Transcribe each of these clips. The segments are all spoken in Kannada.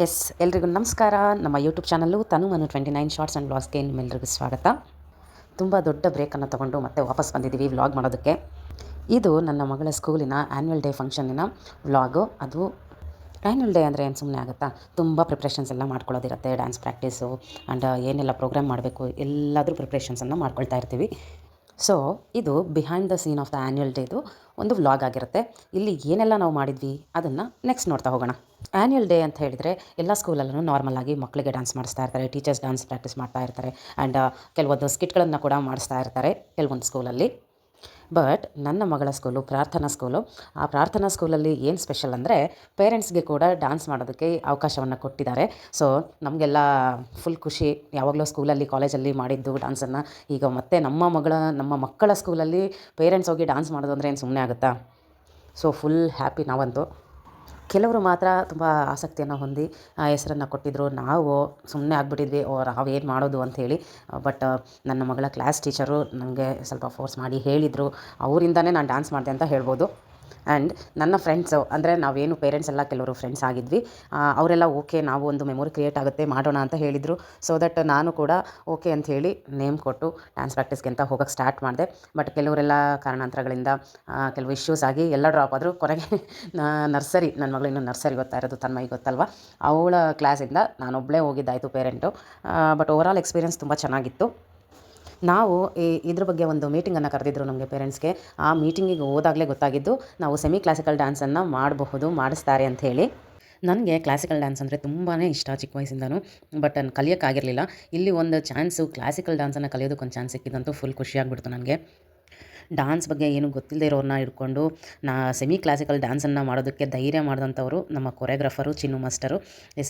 ಎಲ್ರಿಗೂ ನಮಸ್ಕಾರ. ನಮ್ಮ YouTube channel Tanu Manu 29 shorts and ವ್ಲಾಗ್ಸ್ಗೆ ನಿಮ್ಮೆಲ್ಲರಿಗೂ ಸ್ವಾಗತ. ತುಂಬ ದೊಡ್ಡ ಬ್ರೇಕನ್ನು ತೊಗೊಂಡು ಮತ್ತೆ ವಾಪಸ್ ಬಂದಿದ್ದೀವಿ ವ್ಲಾಗ್ ಮಾಡೋದಕ್ಕೆ. ಇದು ನನ್ನ ಮಗಳ ಸ್ಕೂಲಿನ ಆ್ಯನ್ಯುವಲ್ ಡೇ ಫಂಕ್ಷನ್ನಿನ ವ್ಲಾಗು. ಅದು ಆ್ಯನ್ಯುವಲ್ ಡೇ ಅಂದರೆ ಏನು ಸುಮ್ಮನೆ ಆಗುತ್ತಾ, ತುಂಬ ಪ್ರಿಪ್ರೇಷನ್ಸ್ ಎಲ್ಲ ಮಾಡ್ಕೊಳ್ಳೋದಿರುತ್ತೆ. ಡ್ಯಾನ್ಸ್ ಪ್ರಾಕ್ಟೀಸು ಆ್ಯಂಡ್ ಏನೆಲ್ಲ ಪ್ರೋಗ್ರಾಮ್ ಮಾಡಬೇಕು ಎಲ್ಲಾದರೂ ಪ್ರಿಪ್ರೇಷನ್ಸನ್ನು ಮಾಡ್ಕೊಳ್ತಾ ಇರ್ತೀವಿ. ಸೊ ಇದು behind the scene of the annual ಡೇದು ಒಂದು ವ್ಲಾಗ್ ಆಗಿರುತ್ತೆ. ಇಲ್ಲಿ ಏನೆಲ್ಲ ನಾವು ಮಾಡಿದ್ವಿ ಅದನ್ನು ನೆಕ್ಸ್ಟ್ ನೋಡ್ತಾ ಹೋಗೋಣ. ಆ್ಯನ್ಯುವಲ್ ಡೇ ಅಂತ ಹೇಳಿದರೆ ಎಲ್ಲ ಸ್ಕೂಲಲ್ಲೂ ನಾರ್ಮಲ್ ಆಗಿ ಮಕ್ಕಳಿಗೆ ಡ್ಯಾನ್ಸ್ ಮಾಡಿಸ್ತಾ ಇರ್ತಾರೆ, ಟೀಚರ್ಸ್ ಡ್ಯಾನ್ಸ್ ಪ್ರಾಕ್ಟೀಸ್ ಮಾಡ್ತಾ ಇರ್ತಾರೆ ಆ್ಯಂಡ್ ಕೆಲವೊಂದು ಸ್ಕಿಟ್ಗಳನ್ನು ಕೂಡ ಮಾಡಿಸ್ತಾ ಇರ್ತಾರೆ ಕೆಲವೊಂದು ಸ್ಕೂಲಲ್ಲಿ. ಬಟ್ ನನ್ನ ಮಗಳ ಸ್ಕೂಲು ಪ್ರಾರ್ಥನಾ ಸ್ಕೂಲು. ಆ ಪ್ರಾರ್ಥನಾ ಸ್ಕೂಲಲ್ಲಿ ಏನು ಸ್ಪೆಷಲ್ ಅಂದರೆ ಪೇರೆಂಟ್ಸ್ಗೆ ಕೂಡ ಡ್ಯಾನ್ಸ್ ಮಾಡೋದಕ್ಕೆ ಅವಕಾಶವನ್ನು ಕೊಟ್ಟಿದ್ದಾರೆ. ಸೊ ನಮಗೆಲ್ಲ ಫುಲ್ ಖುಷಿ. ಯಾವಾಗಲೂ ಸ್ಕೂಲಲ್ಲಿ ಕಾಲೇಜಲ್ಲಿ ಮಾಡಿದ್ದು ಡ್ಯಾನ್ಸನ್ನು ಈಗ ಮತ್ತೆ ನಮ್ಮ ಮಕ್ಕಳ ಸ್ಕೂಲಲ್ಲಿ ಪೇರೆಂಟ್ಸ್ ಹೋಗಿ ಡ್ಯಾನ್ಸ್ ಮಾಡೋದು ಅಂದರೆ ಏನು ಸುಮ್ಮನೆ ಆಗುತ್ತಾ. ಸೊ ಫುಲ್ ಹ್ಯಾಪಿ ನಾವಂತೂ. ಕೆಲವರು ಮಾತ್ರ ತುಂಬ ಆಸಕ್ತಿಯನ್ನು ಹೊಂದಿ ಹೆಸರನ್ನು ಕೊಟ್ಟಿದ್ದರು. ನಾವು ಸುಮ್ಮನೆ ಆಗಿಬಿಟ್ಟಿದ್ವಿ, ನಾವೇನು ಮಾಡೋದು ಅಂಥೇಳಿ. ಬಟ್ ನನ್ನ ಮಗಳ ಕ್ಲಾಸ್ ಟೀಚರು ನನಗೆ ಸ್ವಲ್ಪ ಫೋರ್ಸ್ ಮಾಡಿ ಹೇಳಿದರು. ಅವರಿಂದನೇ ನಾನು ಡ್ಯಾನ್ಸ್ ಮಾಡಿದೆ ಅಂತ ಹೇಳ್ಬೋದು. ಆ್ಯಂಡ್ ನನ್ನ ಫ್ರೆಂಡ್ಸು ಅಂದರೆ ನಾವೇನು ಪೇರೆಂಟ್ಸ್ ಎಲ್ಲ ಕೆಲವರು ಫ್ರೆಂಡ್ಸ್ ಆಗಿದ್ವಿ, ಅವರೆಲ್ಲ ಓಕೆ ನಾವು ಒಂದು ಮೆಮೊರಿ ಕ್ರಿಯೇಟ್ ಆಗುತ್ತೆ ಮಾಡೋಣ ಅಂತ ಹೇಳಿದರು. ಸೊ ದಟ್ ನಾನು ಕೂಡ ಓಕೆ ಅಂತ ಹೇಳಿ ನೇಮ್ ಕೊಟ್ಟು ಡ್ಯಾನ್ಸ್ ಪ್ರಾಕ್ಟೀಸ್ಗೆ ಅಂತ ಹೋಗೋಕ್ಕೆ ಸ್ಟಾರ್ಟ್ ಮಾಡಿದೆ. ಬಟ್ ಕೆಲವರೆಲ್ಲ ಕಾರಣಾಂತರಗಳಿಂದ ಕೆಲವು ಇಶ್ಯೂಸ್ ಆಗಿ ಎಲ್ಲ ಡ್ರಾಪ್ ಆದರೂ ಕೊನೆಗೆ ನರ್ಸರಿ, ನನ್ನ ಮಗಳು ಇನ್ನೂ ನರ್ಸರಿ ಗೊತ್ತಾ ಇರೋದು, ತನ್ಮಯಿ ಗೊತ್ತಲ್ವ, ಅವಳ ಕ್ಲಾಸಿಂದ ನಾನೊಬ್ಬಳೇ ಹೋಗಿದ್ದಾಯಿತು ಪೇರೆಂಟು. ಬಟ್ ಓವರಾಲ್ ಎಕ್ಸ್ಪೀರಿಯೆನ್ಸ್ ತುಂಬ ಚೆನ್ನಾಗಿತ್ತು. ನಾವು ಇದ್ರ ಬಗ್ಗೆ ಒಂದು ಮೀಟಿಂಗನ್ನು ಕರೆದಿದ್ರು ನಮಗೆ ಪೇರೆಂಟ್ಸ್ಗೆ. ಆ ಮೀಟಿಂಗಿಗೆ ಹೋದಾಗಲೇ ಗೊತ್ತಾಗಿದ್ದು ನಾವು ಸೆಮಿ ಕ್ಲಾಸಿಕಲ್ ಡ್ಯಾನ್ಸನ್ನು ಮಾಡಿಸ್ತಾರೆ ಅಂಥೇಳಿ. ನನಗೆ ಕ್ಲಾಸಿಕಲ್ ಡ್ಯಾನ್ಸ್ ಅಂದರೆ ತುಂಬಾ ಇಷ್ಟ ಚಿಕ್ಕ ವಯಸ್ಸಿಂದನೂ. ಬಟ್ ನಾನು ಕಲಿಯೋಕ್ಕಾಗಿರಲಿಲ್ಲ. ಇಲ್ಲಿ ಒಂದು ಚಾನ್ಸು ಕ್ಲಾಸಿಕಲ್ ಡ್ಯಾನ್ಸನ್ನು ಕಲಿಯೋದಕ್ಕೊಂದು ಚಾನ್ಸ್ ಸಿಕ್ಕಿದಂತೂ ಫುಲ್ ಖುಷಿಯಾಗ್ಬಿಡ್ತು ನನಗೆ. ಡ್ಯಾನ್ಸ್ ಬಗ್ಗೆ ಏನು ಗೊತ್ತಿಲ್ಲದೆ ಇರೋರನ್ನ ಹಿಡ್ಕೊಂಡು ಸೆಮಿ ಕ್ಲಾಸಿಕಲ್ ಡ್ಯಾನ್ಸನ್ನು ಮಾಡೋದಕ್ಕೆ ಧೈರ್ಯ ಮಾಡಿದಂಥವ್ರು ನಮ್ಮ ಕೊರಿಯೋಗ್ರಾಫರು ಚಿನ್ನು ಮಾಸ್ಟರು.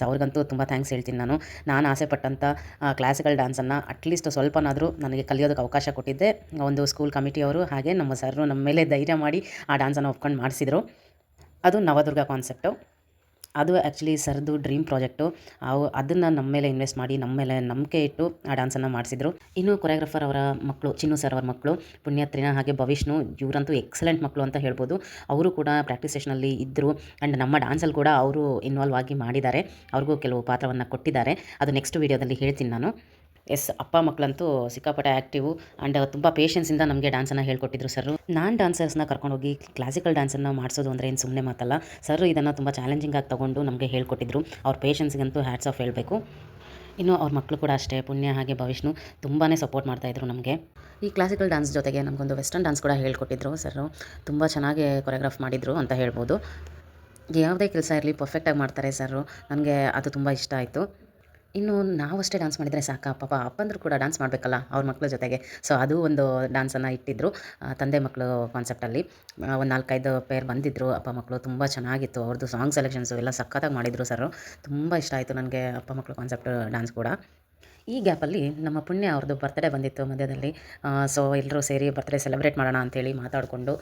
ಅವ್ರಿಗಂತೂ ತುಂಬ ಥ್ಯಾಂಕ್ಸ್ ಹೇಳ್ತೀನಿ ನಾನು ಆಸೆ ಪಟ್ಟಂಥ ಕ್ಲಾಸಿಕಲ್ ಡ್ಯಾನ್ಸನ್ನು ಅಟ್ಲೀಸ್ಟ್ ಸ್ವಲ್ಪನಾದರೂ ನನಗೆ ಕಲಿಯೋದಕ್ಕೆ ಅವಕಾಶ ಕೊಟ್ಟಿದ್ದೆ ಒಂದು ಸ್ಕೂಲ್ ಕಮಿಟಿಯವರು. ಹಾಗೆ ನಮ್ಮ ಸರ್ರು ನಮ್ಮ ಮೇಲೆ ಧೈರ್ಯ ಮಾಡಿ ಆ ಡ್ಯಾನ್ಸನ್ನು ಒಪ್ಕೊಂಡು ಮಾಡಿಸಿದರು. ಅದು ನವದುರ್ಗ ಕಾನ್ಸೆಪ್ಟು. ಅದು ಆ್ಯಕ್ಚುಲಿ ಸರ್ದು ಡ್ರೀಮ್ ಪ್ರಾಜೆಕ್ಟು. ಅದನ್ನು ನಮ್ಮ ಮೇಲೆ ಇನ್ವೆಸ್ಟ್ ಮಾಡಿ ನಮ್ಮ ಮೇಲೆ ನಂಬಿಕೆ ಇಟ್ಟು ಆ ಡ್ಯಾನ್ಸನ್ನು ಮಾಡಿಸಿದ್ರು. ಇನ್ನು ಕೊರಿಯೋಗ್ರಾಫರ್ ಅವರ ಮಕ್ಕಳು, ಚಿನ್ನು ಸರ್ ಅವರ ಮಕ್ಕಳು ಪುಣ್ಯತ್ರಿನ ಹಾಗೆ ಭವಿಷ್ಣು, ಇವರಂತೂ ಎಕ್ಸಲೆಂಟ್ ಮಕ್ಕಳು ಅಂತ ಹೇಳ್ಬೋದು. ಅವರು ಕೂಡ ಪ್ರಾಕ್ಟೀಸ್ ಸೆಷನಲ್ಲಿ ಇದ್ದರು ಆ್ಯಂಡ್ ನಮ್ಮ ಡ್ಯಾನ್ಸಲ್ಲಿ ಕೂಡ ಅವರು ಇನ್ವಾಲ್ವ್ ಆಗಿ ಮಾಡಿದ್ದಾರೆ. ಅವ್ರಿಗೂ ಕೆಲವು ಪಾತ್ರವನ್ನು ಕೊಟ್ಟಿದ್ದಾರೆ. ಅದು ನೆಕ್ಸ್ಟ್ ವೀಡಿಯೋದಲ್ಲಿ ಹೇಳ್ತೀನಿ ನಾನು. ಅಪ್ಪ ಮಕ್ಕಳಂತೂ ಸಿಕ್ಕಾಪಟ್ಟೆ ಆ್ಯಕ್ಟಿವು ಆ್ಯಂಡ್ ತುಂಬ ಪೇಷನ್ಸಿಂದ ನಮಗೆ ಡ್ಯಾನ್ಸನ್ನು ಹೇಳ್ಕೊಟ್ಟಿದ್ರು ಸರ್. ನಾನು ಡ್ಯಾನ್ಸರ್ಸ್ನ ಕರ್ಕೊಂಡೋಗಿ ಕ್ಲಾಸಿಕಲ್ ಡ್ಯಾನ್ಸನ್ನು ಮಾಡಿಸೋದು ಅಂದರೆ ಏನು ಸುಮ್ಮನೆ ಮಾತಲ್ಲ. ಸರ್ ಇದನ್ನು ತುಂಬ ಚಾಲೆಂಜಿಂಗಾಗಿ ತೊಗೊಂಡು ನಮಗೆ ಹೇಳ್ಕೊಟ್ಟಿದ್ರು. ಅವ್ರ ಪೇಷನ್ಸ್ಗಂತೂ ಹ್ಯಾಟ್ಸ್ ಆಫ್ ಹೇಳಬೇಕು. ಇನ್ನು ಅವ್ರ ಮಕ್ಕಳು ಕೂಡ ಅಷ್ಟೇ, ಪುಣ್ಯ ಹಾಗೆ ಭವಿಷ್ಣು ತುಂಬಾ ಸಪೋರ್ಟ್ ಮಾಡ್ತಾಯಿದ್ರು ನಮಗೆ. ಈ ಕ್ಲಾಸಿಕಲ್ ಡ್ಯಾನ್ಸ್ ಜೊತೆಗೆ ನಮಗೊಂದು ವೆಸ್ಟರ್ನ್ ಡ್ಯಾನ್ಸ್ ಕೂಡ ಹೇಳ್ಕೊಟ್ಟಿದ್ರು ಸರ್. ತುಂಬ ಚೆನ್ನಾಗಿ ಕೊರಿಯೋಗ್ರಾಫ್ ಮಾಡಿದರು ಅಂತ ಹೇಳ್ಬೋದು. ಯಾವುದೇ ಕೆಲಸ ಇರಲಿ ಪರ್ಫೆಕ್ಟಾಗಿ ಮಾಡ್ತಾರೆ ಸರ್. ನನಗೆ ಅದು ತುಂಬ ಇಷ್ಟ ಆಯಿತು. ಇನ್ನು ನಾವಷ್ಟೇ ಡ್ಯಾನ್ಸ್ ಮಾಡಿದರೆ ಸಾಕಾ, ಪಾಪ ಅಪ್ಪಂದರು ಕೂಡ ಡ್ಯಾನ್ಸ್ ಮಾಡಬೇಕಲ್ಲ ಅವ್ರ ಮಕ್ಕಳ ಜೊತೆಗೆ. ಸೊ ಅದು ಒಂದು ಡ್ಯಾನ್ಸನ್ನು ಇಟ್ಟಿದ್ದರು ತಂದೆ ಮಕ್ಕಳು ಕಾನ್ಸೆಪ್ಟಲ್ಲಿ. ಒಂದು 4-5 ಪೇರ್ ಬಂದಿದ್ದರು ಅಪ್ಪ ಮಕ್ಕಳು. ತುಂಬ ಚೆನ್ನಾಗಿತ್ತು ಅವ್ರದ್ದು ಸಾಂಗ್ ಸೆಲೆಕ್ಷನ್ಸು ಎಲ್ಲ ಸಖತ್ತಾಗಿ ಮಾಡಿದರು ಸರ್. ತುಂಬ ಇಷ್ಟ ಆಯಿತು ನನಗೆ ಅಪ್ಪ ಮಕ್ಕಳು ಕಾನ್ಸೆಪ್ಟ್ ಡ್ಯಾನ್ಸ್ ಕೂಡ. ಈ ಗ್ಯಾಪಲ್ಲಿ ನಮ್ಮ ಪುಣ್ಯ ಅವ್ರದ್ದು ಬರ್ತ್ಡೇ ಬಂದಿತ್ತು ಮಧ್ಯದಲ್ಲಿ. ಸೊ ಎಲ್ಲರೂ ಸೇರಿ ಬರ್ತ್ಡೇ ಸೆಲೆಬ್ರೇಟ್ ಮಾಡೋಣ ಅಂಥೇಳಿ ಮಾತಾಡಿಕೊಂಡು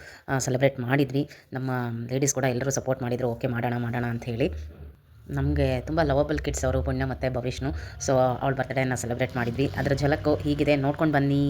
ಸೆಲೆಬ್ರೇಟ್ ಮಾಡಿದ್ವಿ. ನಮ್ಮ ಲೇಡೀಸ್ ಕೂಡ ಎಲ್ಲರೂ ಸಪೋರ್ಟ್ ಮಾಡಿದರು, ಓಕೆ ಮಾಡೋಣ ಅಂಥೇಳಿ. ನಮಗೆ ತುಂಬ ಲವಬಲ್ ಕಿಡ್ಸ್ ಅವರು, ಪುಣ್ಯ ಮತ್ತು ಭವಿಷ್ಣು. ಸೊ ಅವಳ ಬರ್ತ್ಡೇನ ಸೆಲೆಬ್ರೇಟ್ ಮಾಡಿದ್ವಿ. ಅದರ ಝಲಕ್ಕು ಹೀಗಿದೆ, ನೋಡ್ಕೊಂಡು ಬನ್ನಿ.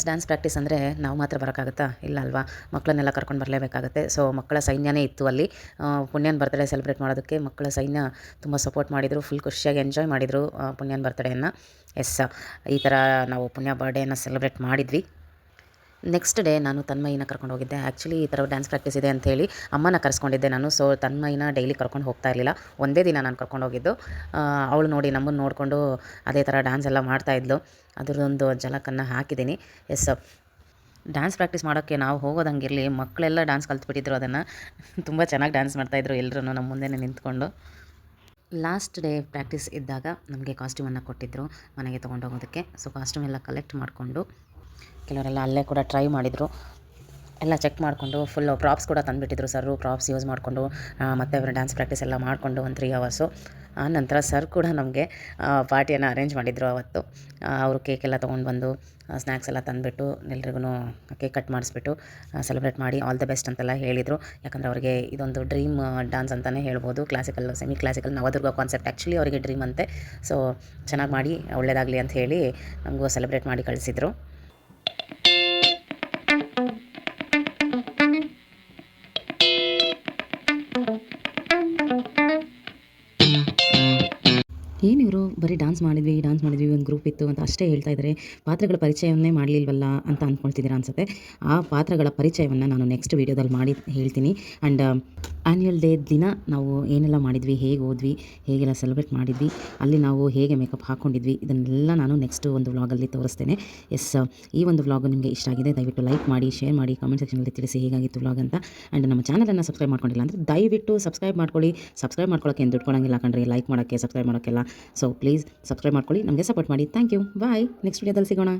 ಡ್ಯಾನ್ಸ್ ಪ್ರಾಕ್ಟೀಸ್ ಅಂದರೆ ನಾವು ಮಾತ್ರ ಬರೋಕ್ಕಾಗುತ್ತಾ? ಇಲ್ಲ ಅಲ್ವಾ? ಮಕ್ಕಳನ್ನೆಲ್ಲ ಕರ್ಕೊಂಡು ಬರಲೇಬೇಕಾಗುತ್ತೆ. ಸೊ ಮಕ್ಕಳ ಸೈನ್ಯನೇ ಇತ್ತು ಅಲ್ಲಿ. ಪುಣ್ಯನ ಬರ್ತ್ಡೇ ಸೆಲೆಬ್ರೇಟ್ ಮಾಡೋದಕ್ಕೆ ಮಕ್ಕಳ ಸೈನ್ಯ ತುಂಬ ಸಪೋರ್ಟ್ ಮಾಡಿದರು. ಫುಲ್ ಖುಷಿಯಾಗಿ ಎಂಜಾಯ್ ಮಾಡಿದರು ಪುಣ್ಯನ ಬರ್ತ್ಡೇಯನ್ನು. ಎಸ್, ಈ ಥರ ನಾವು ಪುಣ್ಯ ಬರ್ಡೇನ ಸೆಲೆಬ್ರೇಟ್ ಮಾಡಿದ್ವಿ. ನೆಕ್ಸ್ಟ್ ಡೇ ನಾನು ತನ್ಮಯಿನ ಕರ್ಕೊಂಡು ಹೋಗಿದ್ದೆ. ಆ್ಯಕ್ಚುಲಿ ಈ ಥರ ಡ್ಯಾನ್ಸ್ ಪ್ರಾಕ್ಟೀಸ್ ಇದೆ ಅಂಥೇಳಿ ಅಮ್ಮನ ಕರೆಸ್ಕೊಂಡಿದ್ದೆ ನಾನು. ಸೊ ತನ್ಮಯಿನ ಡೈಲಿ ಕರ್ಕೊಂಡು ಹೋಗ್ತಾ ಇರಲಿಲ್ಲ, ಒಂದೇ ದಿನ ನಾನು ಕರ್ಕೊಂಡು ಹೋಗಿದ್ದು. ಅವಳು ನೋಡಿ ನಮ್ಮನ್ನು ನೋಡಿಕೊಂಡು ಅದೇ ಥರ ಡ್ಯಾನ್ಸ್ ಎಲ್ಲ ಮಾಡ್ತಾಯಿದ್ಲು. ಅದರದೊಂದು ಝಲಕನ್ನು ಹಾಕಿದ್ದೀನಿ. ಎಸ್, ಡ್ಯಾನ್ಸ್ ಪ್ರಾಕ್ಟೀಸ್ ಮಾಡೋಕ್ಕೆ ನಾವು ಹೋಗೋದಂಗಿರಲಿ, ಮಕ್ಕಳೆಲ್ಲ ಡ್ಯಾನ್ಸ್ ಕಲ್ತ್ಬಿಟ್ಟಿದ್ರು. ಅದನ್ನು ತುಂಬ ಚೆನ್ನಾಗಿ ಡ್ಯಾನ್ಸ್ ಮಾಡ್ತಾಯಿದ್ರು ಎಲ್ಲರೂ ನಮ್ಮ ಮುಂದೆನೇ ನಿಂತ್ಕೊಂಡು. ಲಾಸ್ಟ್ ಡೇ ಪ್ರಾಕ್ಟೀಸ್ ಇದ್ದಾಗ ನಮಗೆ ಕಾಸ್ಟ್ಯೂಮನ್ನು ಕೊಟ್ಟಿದ್ದರು ಮನೆಗೆ ತೊಗೊಂಡೋಗೋದಕ್ಕೆ. ಸೊ ಕಾಸ್ಟ್ಯೂಮ್ ಎಲ್ಲ ಕಲೆಕ್ಟ್ ಮಾಡಿಕೊಂಡು ಕೆಲವರೆಲ್ಲ ಅಲ್ಲೇ ಕೂಡ ಟ್ರೈ ಮಾಡಿದರು. ಎಲ್ಲ ಚೆಕ್ ಮಾಡಿಕೊಂಡು ಫುಲ್ಲು ಪ್ರಾಪ್ಸ್ ಕೂಡ ತಂದುಬಿಟ್ಟಿದ್ರು ಸರು. ಪ್ರಾಪ್ಸ್ ಯೂಸ್ ಮಾಡಿಕೊಂಡು ಮತ್ತು ಅವರು ಡ್ಯಾನ್ಸ್ ಪ್ರಾಕ್ಟೀಸ್ ಎಲ್ಲ ಮಾಡಿಕೊಂಡು ಒಂದು 3 ಅವರ್ಸು. ಆ ನಂತರ ಸರ್ ಕೂಡ ನಮಗೆ ಪಾರ್ಟಿಯನ್ನು ಅರೇಂಜ್ ಮಾಡಿದರು ಅವತ್ತು. ಅವರು ಕೇಕೆಲ್ಲ ತೊಗೊಂಡು ಬಂದು ಸ್ನ್ಯಾಕ್ಸ್ ಎಲ್ಲ ತಂದುಬಿಟ್ಟು ಎಲ್ರಿಗೂ ಕೇಕ್ ಕಟ್ ಮಾಡಿಸ್ಬಿಟ್ಟು ಸೆಲೆಬ್ರೇಟ್ ಮಾಡಿ ಆಲ್ ದ ಬೆಸ್ಟ್ ಅಂತೆಲ್ಲ ಹೇಳಿದರು. ಯಾಕಂದರೆ ಅವರಿಗೆ ಇದೊಂದು ಡ್ರೀಮ್ ಡ್ಯಾನ್ಸ್ ಅಂತಲೇ ಹೇಳ್ಬೋದು. Classical, semi classical, Navadurga concept actually ಅವರಿಗೆ ಡ್ರೀಮ್ ಅಂತೆ. ಸೊ ಚೆನ್ನಾಗಿ ಮಾಡಿ ಒಳ್ಳೆಯದಾಗಲಿ ಅಂತ ಹೇಳಿ ನಮಗೂ ಸೆಲೆಬ್ರೇಟ್ ಮಾಡಿ ಕಳಿಸಿದರು. ಏನಿವರು ಬರೀ ಡ್ಯಾನ್ಸ್ ಮಾಡಿದ್ವಿ ಒಂದು ಗ್ರೂಪ್ ಇತ್ತು ಅಂತ ಅಷ್ಟೇ ಹೇಳ್ತಾ ಇದ್ದಾರೆ, ಪಾತ್ರಗಳ ಪರಿಚಯವನ್ನೇ ಮಾಡಲಿಲ್ವಲ್ಲ ಅಂತ ಅಂದ್ಕೊಳ್ತಿದ್ದೀರಾ ಅನಿಸುತ್ತೆ. ಆ ಪಾತ್ರಗಳ ಪರಿಚಯವನ್ನು ನಾನು ನೆಕ್ಸ್ಟ್ ವೀಡಿಯೋದಲ್ಲಿ ಮಾಡಿ ಹೇಳ್ತೀನಿ. ಆ್ಯಂಡ್ ಆ್ಯನ್ಯುವಲ್ ಡೇ ದಿನ ನಾವು ಏನೆಲ್ಲ ಮಾಡಿದ್ವಿ, ಹೇಗೆ ಹೋದ್ವಿ, ಹೇಗೆಲ್ಲ ಸೆಲೆಬ್ರೇಟ್ ಮಾಡಿದ್ವಿ, ಅಲ್ಲಿ ನಾವು ಹೇಗೆ ಮೇಕಪ್ ಹಾಕ್ಕೊಂಡಿದ್ವಿ, ಇದನ್ನೆಲ್ಲ ನಾನು ನೆಕ್ಸ್ಟ್ ಒಂದು ವ್ಲಾಗಲ್ಲಿ ತೋರಿಸ್ತೇನೆ. ಎಸ್, ಈ ಒಂದು ವ್ಲಾಗು ನಿಮಗೆ ಇಷ್ಟ ಆಗಿದೆ ದಯವಿಟ್ಟು ಲೈಕ್ ಮಾಡಿ, ಶೇರ್ ಮಾಡಿ, ಕಮೆಂಟ್ ಸೆಕ್ಷನಲ್ಲಿ ತಿಳಿಸಿ ಹೇಗಾಗಿತ್ತು ವ್ಲಾಗ್ ಅಂತ. ಆ್ಯಂಡ್ ನಮ್ಮ ಚಾನಲನ್ನು ಸಬ್ಸ್ಕ್ರೈಬ್ ಮಾಡ್ಕೊಂಡಿಲ್ಲ ಅಂದರೆ ದಯವಿಟ್ಟು ಸಬ್ಸ್ಕ್ರೈಬ್ ಮಾಡ್ಕೊಳ್ಳಿ. ಸಬ್ಸ್ಕ್ರೈಬ್ ಮಾಡ್ಕೊಳ್ಳೋಕ್ಕೆ ಏನು ದುಡ್ಡು ಕೊಡೋಂಗಿಲ್ಲ ಕಣ್ರಿ, ಲೈಕ್ ಮಾಡೋಕ್ಕೆ, ಸಬ್ಸ್ಕ್ರೈಬ್ ಮಾಡೋಕ್ಕೆಲ್ಲ. ಸೊ ಪ್ಲೀಸ್ ಸಬ್ಸ್ಕ್ರೈಬ್ ಮಾಡ್ಕೊಳ್ಳಿ, ನಮಗೆ ಸಪೋರ್ಟ್ ಮಾಡಿ. Thank you, bye. ನೆಕ್ಸ್ಟ್ ವೀಡಿಯೋದಲ್ಲಿ ಸಿಗೋಣ.